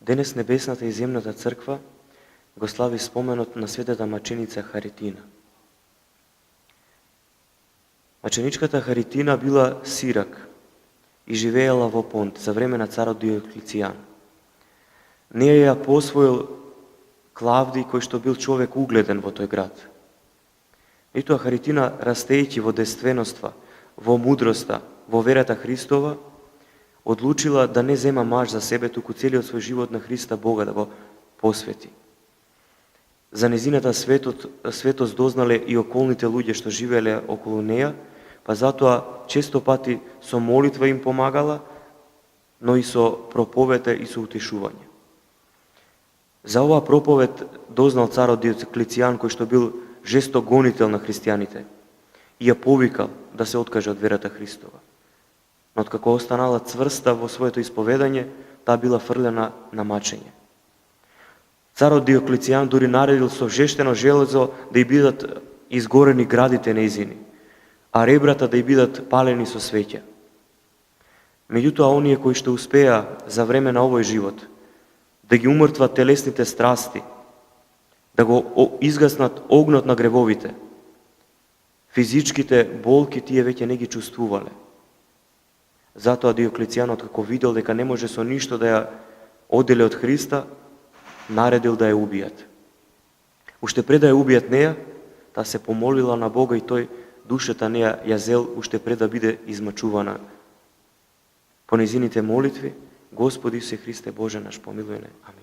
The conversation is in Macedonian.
Денес небесната и земната црква го слави споменот на светата маченица Харитина. Маченичката Харитина била сирак и живеела во Понт за време на царот Диоклецијан. Неја ја посвоил Клавдий, кој што бил човек угледен во тој град. Меѓутоа Харитина, растејќи во действеноста, во мудроста, во верата Христова, одлучила да не зема маж за себе, туку целиот свој живот на Христа Бога да го посвети. За незината светост дознале и околните луѓе што живееле околу неја, па затоа често пати со молитва им помагала, но и со проповета и со утешување. За оваа проповед дознал царот Диоклецијан, кој што бил жесток гонител на христијаните, и ја повикал да се откаже од верата Христова. Но откако останала цврста во своето исповедање, таа била фрлена на мачење. Царот Диоклецијан дури наредил со жештено железо да и бидат изгорени градите нејзини, а ребрата да и бидат палени со свеќа. Меѓутоа, оние кои што успеа за време на овој живот да ги умртват телесните страсти, да го изгаснат огнот на гревовите, физичките болки тие веќе не ги чувствувале. Затоа Диоклецијанот, како видел дека не може со ништо да ја оделе од Христа, наредил да ја убијат. Уште пред да ја убијат неја, таа се помолила на Бога и тој душата неја ја зел уште пред да биде измачувана. По нејзините молитви, Господи Исусе Христе Боже наш, помилуј не. Амин.